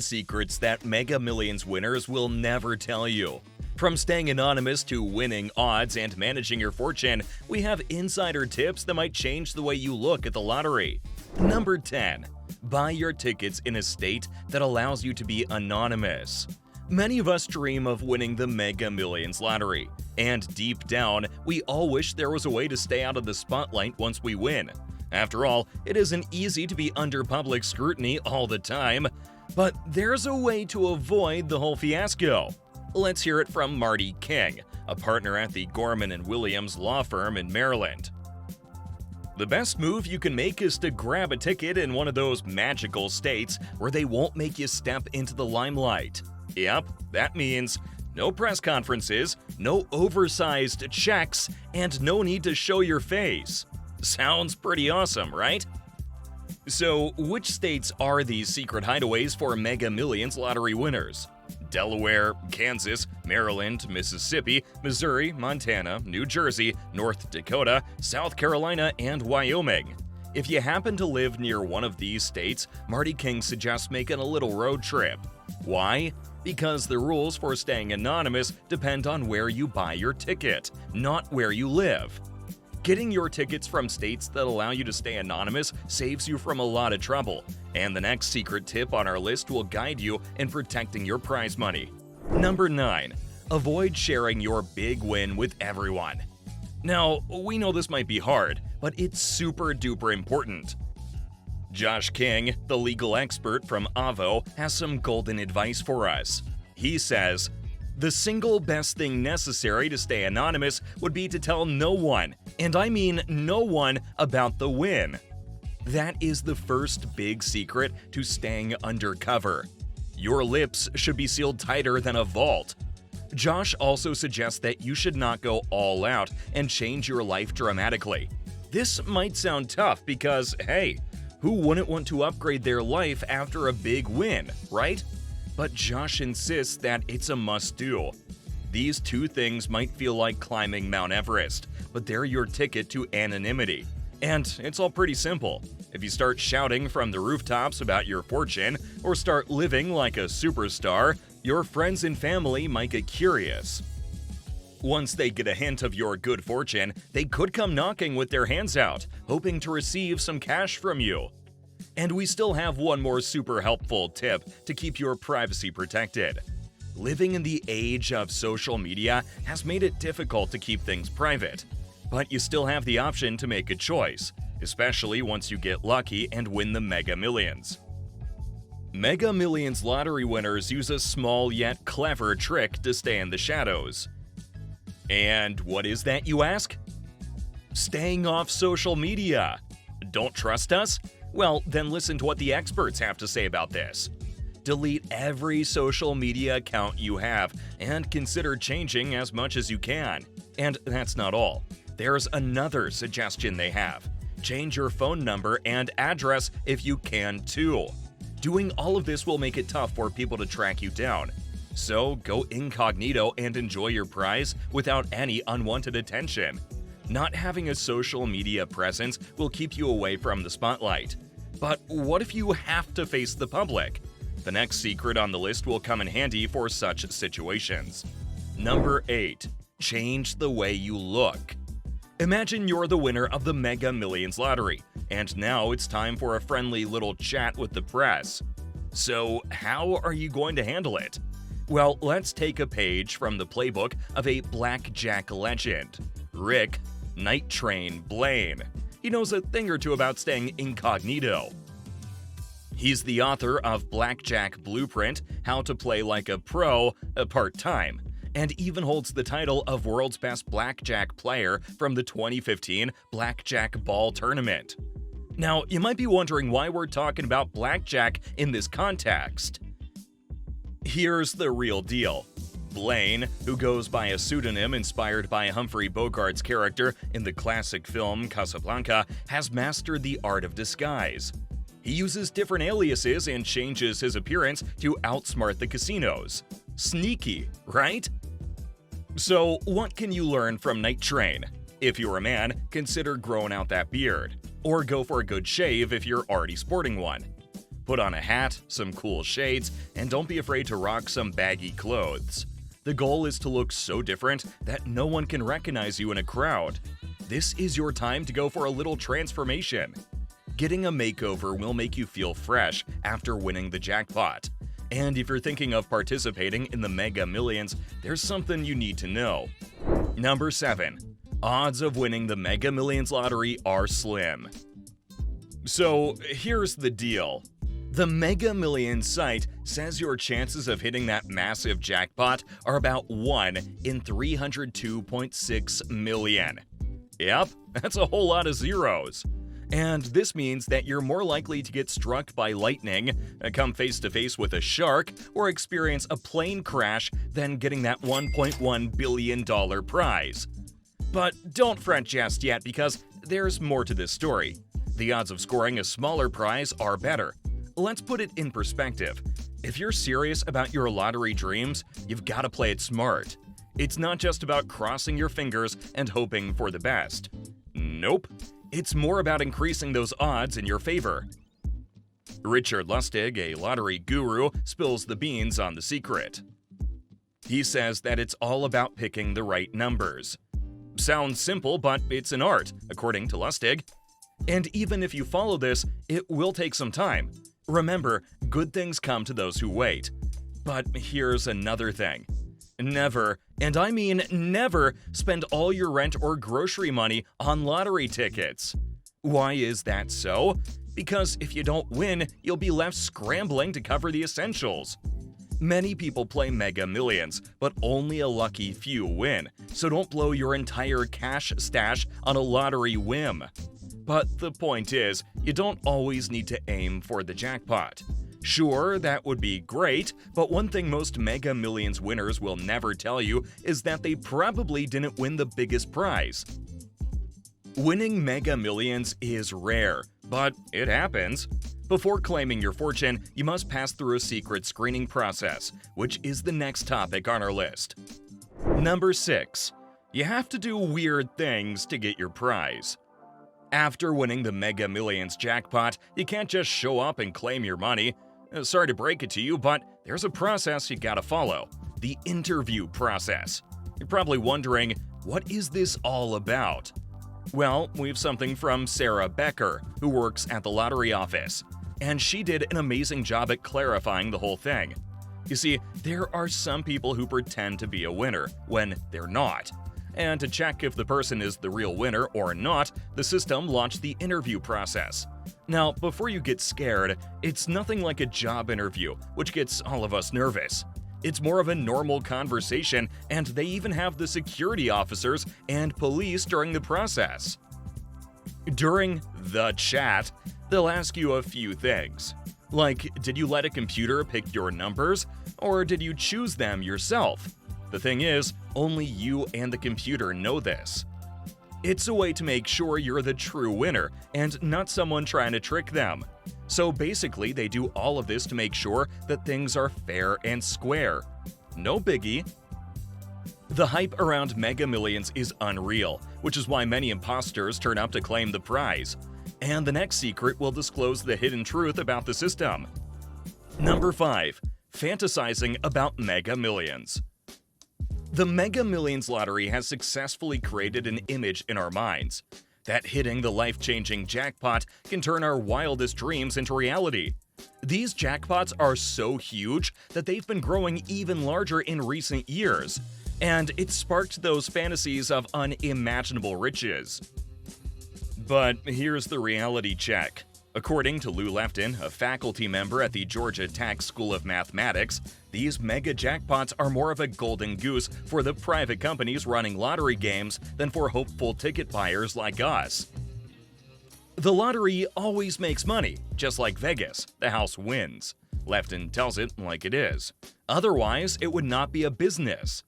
Secrets that Mega Millions winners will never tell you. From staying anonymous to winning odds and managing your fortune, we have insider tips that might change the way you look at the lottery. Number 10. Buy your tickets in a state that allows you to be anonymous. Many of us dream of winning the Mega Millions lottery, and deep down, we all wish there was a way to stay out of the spotlight once we win. After all, it isn't easy to be under public scrutiny all the time. But there's a way to avoid the whole fiasco. Let's hear it from Marty King, a partner at the Gorman & Williams law firm in Maryland. The best move you can make is to grab a ticket in one of those magical states where they won't make you step into the limelight. Yep, that means no press conferences, no oversized checks, and no need to show your face. Sounds pretty awesome, right? So, which states are these secret hideaways for Mega Millions lottery winners? Delaware, Kansas, Maryland, Mississippi, Missouri, Montana, New Jersey, North Dakota, South Carolina, and Wyoming. If you happen to live near one of these states, Marty King suggests making a little road trip. Why? Because the rules for staying anonymous depend on where you buy your ticket, not where you live. Getting your tickets from states that allow you to stay anonymous saves you from a lot of trouble, and the next secret tip on our list will guide you in protecting your prize money. Number 9. Avoid sharing your big win with everyone. Now, we know this might be hard, but it's super duper important. Josh King, the legal expert from Avo, has some golden advice for us. He says, "The single best thing necessary to stay anonymous would be to tell no one, and I mean no one, about the win." That is the first big secret to staying undercover. Your lips should be sealed tighter than a vault. Josh also suggests that you should not go all out and change your life dramatically. This might sound tough because, hey, who wouldn't want to upgrade their life after a big win, right? But Josh insists that it's a must-do. These two things might feel like climbing Mount Everest, but they're your ticket to anonymity. And it's all pretty simple. If you start shouting from the rooftops about your fortune, or start living like a superstar, your friends and family might get curious. Once they get a hint of your good fortune, they could come knocking with their hands out, hoping to receive some cash from you. And we still have one more super helpful tip to keep your privacy protected. Living in the age of social media has made it difficult to keep things private. But you still have the option to make a choice, especially once you get lucky and win the Mega Millions. Mega Millions lottery winners use a small yet clever trick to stay in the shadows. And what is that, you ask? Staying off social media. Don't trust us? Well, then listen to what the experts have to say about this. Delete every social media account you have and consider changing as much as you can. And that's not all. There's another suggestion they have. Change your phone number and address if you can too. Doing all of this will make it tough for people to track you down. So go incognito and enjoy your prize without any unwanted attention. Not having a social media presence will keep you away from the spotlight. But what if you have to face the public? The next secret on the list will come in handy for such situations. Number 8. Change the way you look. Imagine you're the winner of the Mega Millions lottery, and now it's time for a friendly little chat with the press. So how are you going to handle it? Well, let's take a page from the playbook of a blackjack legend, Rick Night Train Blaine. He knows a thing or two about staying incognito. He's the author of Blackjack Blueprint, How to Play Like a Pro, part-time, and even holds the title of World's Best Blackjack Player from the 2015 Blackjack Ball Tournament. Now, you might be wondering why we're talking about blackjack in this context. Here's the real deal. Blaine, who goes by a pseudonym inspired by Humphrey Bogart's character in the classic film Casablanca, has mastered the art of disguise. He uses different aliases and changes his appearance to outsmart the casinos. Sneaky, right? So, what can you learn from Night Train? If you're a man, consider growing out that beard. Or go for a good shave if you're already sporting one. Put on a hat, some cool shades, and don't be afraid to rock some baggy clothes. The goal is to look so different that no one can recognize you in a crowd. This is your time to go for a little transformation. Getting a makeover will make you feel fresh after winning the jackpot. And if you're thinking of participating in the Mega Millions, there's something you need to know. Number 7. Odds of winning the Mega Millions lottery are slim. So here's the deal. The Mega Millions site says your chances of hitting that massive jackpot are about 1 in 302.6 million. Yep, that's a whole lot of zeros. And this means that you're more likely to get struck by lightning, come face-to-face with a shark, or experience a plane crash than getting that $1.1 billion prize. But don't fret just yet, because there's more to this story. The odds of scoring a smaller prize are better. Let's put it in perspective. If you're serious about your lottery dreams, you've got to play it smart. It's not just about crossing your fingers and hoping for the best. Nope. It's more about increasing those odds in your favor. Richard Lustig, a lottery guru, spills the beans on the secret. He says that it's all about picking the right numbers. Sounds simple, but it's an art, according to Lustig. And even if you follow this, it will take some time. Remember, good things come to those who wait. But here's another thing. Never, and I mean never, spend all your rent or grocery money on lottery tickets. Why is that so? Because if you don't win, you'll be left scrambling to cover the essentials. Many people play Mega Millions, but only a lucky few win, so don't blow your entire cash stash on a lottery whim. But the point is, you don't always need to aim for the jackpot. Sure, that would be great, but one thing most Mega Millions winners will never tell you is that they probably didn't win the biggest prize. Winning Mega Millions is rare, but it happens. Before claiming your fortune, you must pass through a secret screening process, which is the next topic on our list. Number 6. You have to do weird things to get your prize. After winning the Mega Millions jackpot, you can't just show up and claim your money. Sorry to break it to you, but there's a process you gotta follow. The interview process. You're probably wondering, what is this all about? Well, we've something from Sarah Becker, who works at the lottery office. And she did an amazing job at clarifying the whole thing. You see, there are some people who pretend to be a winner when they're not. And to check if the person is the real winner or not, the system launched the interview process. Now, before you get scared, it's nothing like a job interview, which gets all of us nervous. It's more of a normal conversation, and they even have the security officers and police during the process. During the chat, they'll ask you a few things. Like, did you let a computer pick your numbers, or did you choose them yourself? The thing is, only you and the computer know this. It's a way to make sure you're the true winner and not someone trying to trick them. So basically, they do all of this to make sure that things are fair and square. No biggie. The hype around Mega Millions is unreal, which is why many imposters turn up to claim the prize. And the next secret will disclose the hidden truth about the system. Number 5. Fantasizing about Mega Millions. The Mega Millions lottery has successfully created an image in our minds that hitting the life-changing jackpot can turn our wildest dreams into reality. These jackpots are so huge that they've been growing even larger in recent years, and it sparked those fantasies of unimaginable riches. But here's the reality check. According to Lou Lefton, a faculty member at the Georgia Tech School of Mathematics, these mega jackpots are more of a golden goose for the private companies running lottery games than for hopeful ticket buyers like us. The lottery always makes money, just like Vegas, the house wins. Lefton tells it like it is. Otherwise, it would not be a business.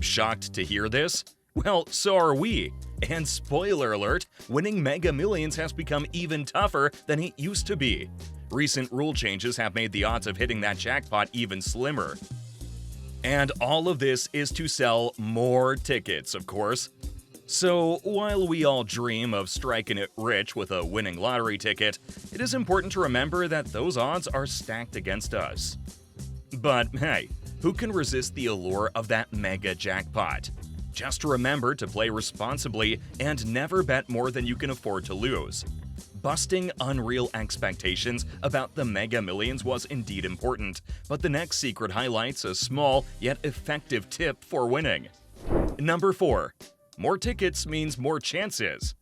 Shocked to hear this? Well, so are we. And spoiler alert, winning Mega Millions has become even tougher than it used to be. Recent rule changes have made the odds of hitting that jackpot even slimmer. And all of this is to sell more tickets, of course. So, while we all dream of striking it rich with a winning lottery ticket, it is important to remember that those odds are stacked against us. But hey, who can resist the allure of that mega jackpot? Just remember to play responsibly and never bet more than you can afford to lose. Busting unreal expectations about the Mega Millions was indeed important, but the next secret highlights a small yet effective tip for winning. Number 4. More tickets means more chances.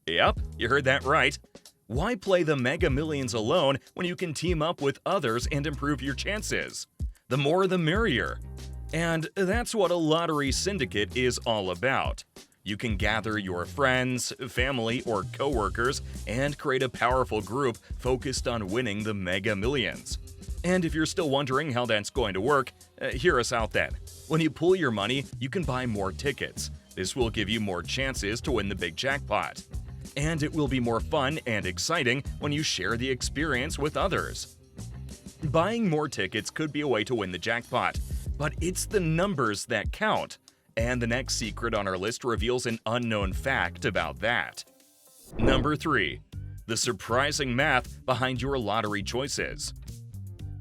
Yep, you heard that right. Why play the Mega Millions alone when you can team up with others and improve your chances? The more the merrier. And that's what a lottery syndicate is all about. You can gather your friends, family, or coworkers and create a powerful group focused on winning the Mega Millions. And if you're still wondering how that's going to work, hear us out then. When you pool your money, you can buy more tickets. This will give you more chances to win the big jackpot. And it will be more fun and exciting when you share the experience with others. Buying more tickets could be a way to win the jackpot, but it's the numbers that count. And the next secret on our list reveals an unknown fact about that. Number 3. The surprising math behind your lottery choices.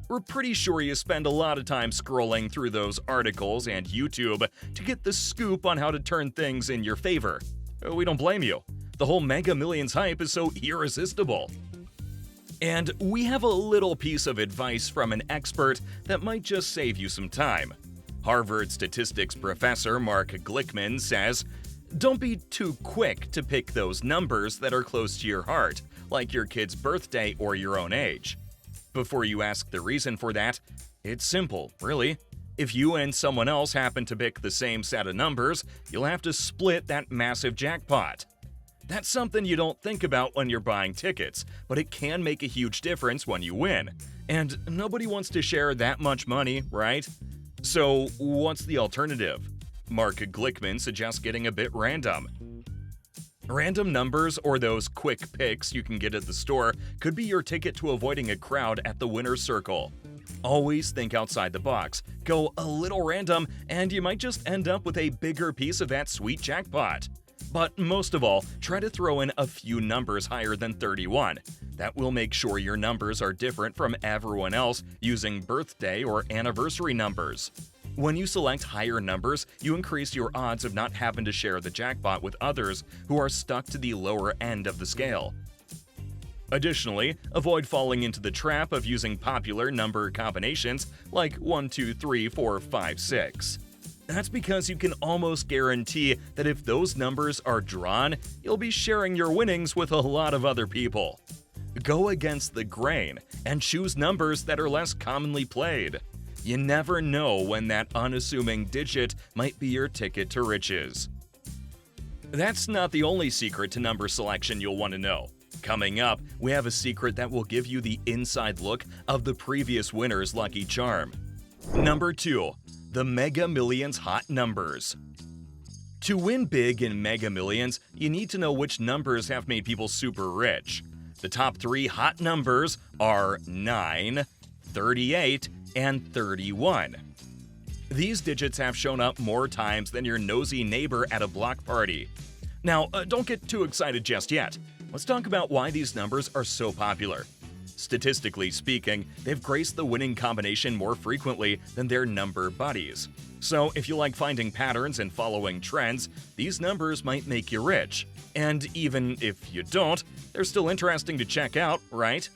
We're pretty sure you spend a lot of time scrolling through those articles and YouTube to get the scoop on how to turn things in your favor. We don't blame you. The whole Mega Millions hype is so irresistible. And we have a little piece of advice from an expert that might just save you some time. Harvard statistics professor Mark Glickman says, "Don't be too quick to pick those numbers that are close to your heart, like your kid's birthday or your own age." Before you ask the reason for that, it's simple, really. If you and someone else happen to pick the same set of numbers, you'll have to split that massive jackpot. That's something you don't think about when you're buying tickets, but it can make a huge difference when you win. And nobody wants to share that much money, right? So, what's the alternative? Mark Glickman suggests getting a bit random. Random numbers or those quick picks you can get at the store could be your ticket to avoiding a crowd at the winner's circle. Always think outside the box, go a little random, and you might just end up with a bigger piece of that sweet jackpot. But most of all, try to throw in a few numbers higher than 31. That will make sure your numbers are different from everyone else using birthday or anniversary numbers. When you select higher numbers, you increase your odds of not having to share the jackpot with others who are stuck to the lower end of the scale. Additionally, avoid falling into the trap of using popular number combinations like 1, 2, 3, 4, 5, 6. That's because you can almost guarantee that if those numbers are drawn, you'll be sharing your winnings with a lot of other people. Go against the grain and choose numbers that are less commonly played. You never know when that unassuming digit might be your ticket to riches. That's not the only secret to number selection you'll want to know. Coming up, we have a secret that will give you the inside look of the previous winner's lucky charm. Number 2. The Mega Millions hot numbers. To win big in Mega Millions, you need to know which numbers have made people super rich. The top 3 hot numbers are 9, 38, and 31. These digits have shown up more times than your nosy neighbor at a block party. Now, don't get too excited just yet. Let's talk about why these numbers are so popular. Statistically speaking, they've graced the winning combination more frequently than their number buddies. So if you like finding patterns and following trends, these numbers might make you rich. And even if you don't, they're still interesting to check out, right?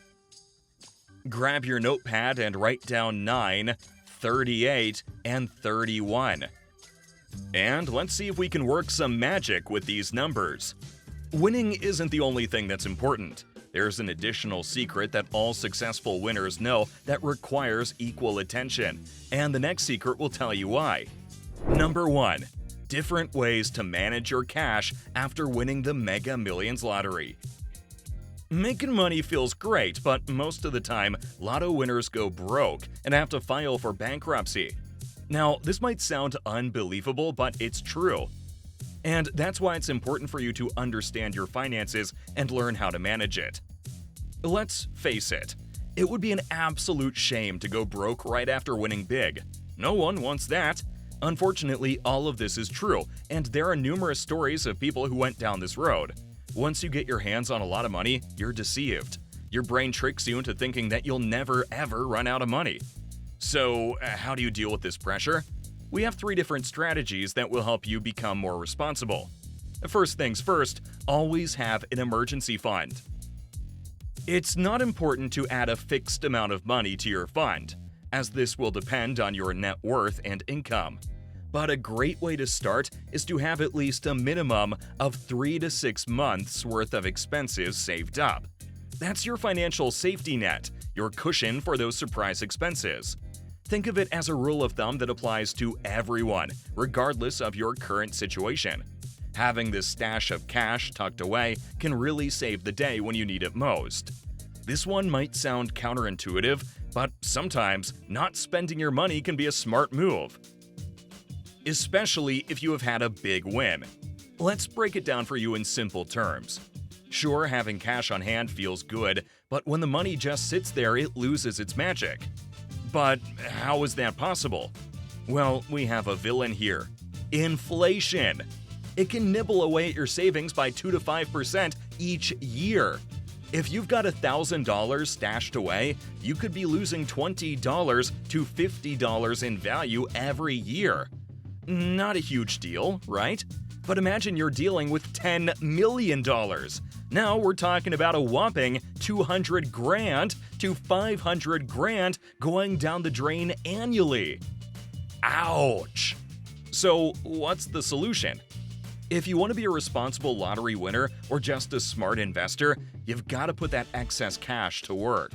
Grab your notepad and write down 9, 38, and 31. And let's see if we can work some magic with these numbers. Winning isn't the only thing that's important. There's an additional secret that all successful winners know that requires equal attention, and the next secret will tell you why. Number 1. Different ways to manage your cash after winning the Mega Millions lottery. Making money feels great, but most of the time, lotto winners go broke and have to file for bankruptcy. Now, this might sound unbelievable, but it's true. And that's why it's important for you to understand your finances and learn how to manage it. Let's face it, it would be an absolute shame to go broke right after winning big. No one wants that. Unfortunately, all of this is true, and there are numerous stories of people who went down this road. Once you get your hands on a lot of money, you're deceived. Your brain tricks you into thinking that you'll never ever run out of money. So, how do you deal with this pressure? We have 3 different strategies that will help you become more responsible. First things first, always have an emergency fund. It's not important to add a fixed amount of money to your fund, as this will depend on your net worth and income. But a great way to start is to have at least a minimum of 3 to 6 months worth of expenses saved up. That's your financial safety net, your cushion for those surprise expenses. Think of it as a rule of thumb that applies to everyone, regardless of your current situation. Having this stash of cash tucked away can really save the day when you need it most. This one might sound counterintuitive, but sometimes not spending your money can be a smart move, especially if you have had a big win. Let's break it down for you in simple terms. Sure, having cash on hand feels good, but when the money just sits there, it loses its magic. But how is that possible? Well, we have a villain here: inflation. It can nibble away at your savings by 2 to 5% each year. If you've got $1,000 stashed away, you could be losing $20 to $50 in value every year. Not a huge deal, right? But imagine you're dealing with $10 million. Now we're talking about a whopping $200,000 to $500,000 going down the drain annually. Ouch! So what's the solution? If you want to be a responsible lottery winner or just a smart investor, you've got to put that excess cash to work.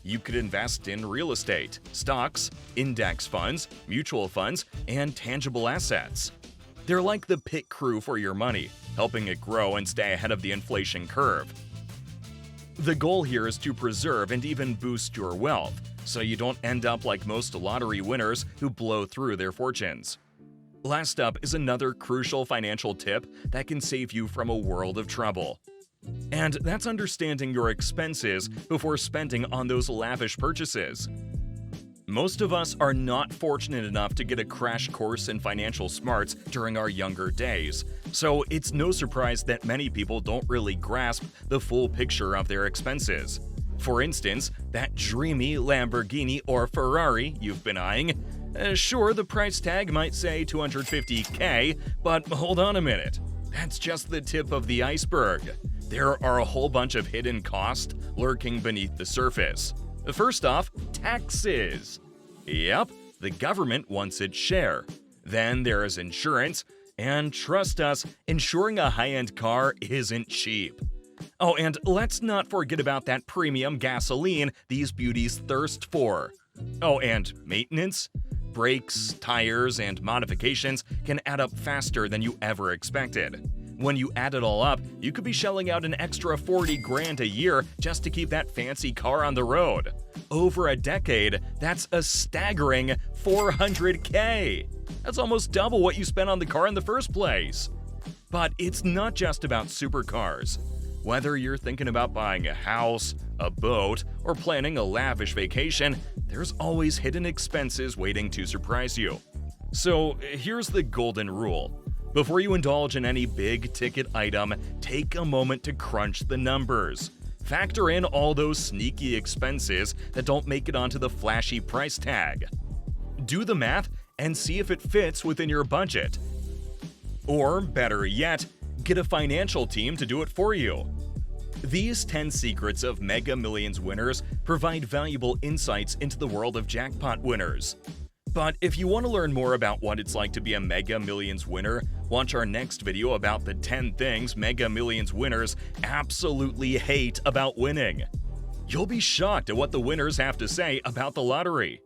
You could invest in real estate, stocks, index funds, mutual funds, and tangible assets. They're like the pit crew for your money, helping it grow and stay ahead of the inflation curve. The goal here is to preserve and even boost your wealth, so you don't end up like most lottery winners who blow through their fortunes. Last up is another crucial financial tip that can save you from a world of trouble. And that's understanding your expenses before spending on those lavish purchases. Most of us are not fortunate enough to get a crash course in financial smarts during our younger days, so it's no surprise that many people don't really grasp the full picture of their expenses. For instance, that dreamy Lamborghini or Ferrari you've been eyeing. Sure, the price tag might say $250K, but hold on a minute. That's just the tip of the iceberg. There are a whole bunch of hidden costs lurking beneath the surface. First off, taxes. Yep, the government wants its share. Then there is insurance, and trust us, insuring a high-end car isn't cheap. Oh, and let's not forget about that premium gasoline these beauties thirst for. Oh, and maintenance? Brakes, tires, and modifications can add up faster than you ever expected. When you add it all up, you could be shelling out an extra $40,000 a year just to keep that fancy car on the road. Over a decade, that's a staggering $400K. That's almost double what you spent on the car in the first place. But it's not just about supercars. Whether you're thinking about buying a house, a boat, or planning a lavish vacation, there's always hidden expenses waiting to surprise you. So here's the golden rule. Before you indulge in any big-ticket item, take a moment to crunch the numbers. Factor in all those sneaky expenses that don't make it onto the flashy price tag. Do the math and see if it fits within your budget. Or, better yet, get a financial team to do it for you. These 10 secrets of Mega Millions winners provide valuable insights into the world of jackpot winners. But if you want to learn more about what it's like to be a Mega Millions winner, watch our next video about the 10 things Mega Millions winners absolutely hate about winning. You'll be shocked at what the winners have to say about the lottery.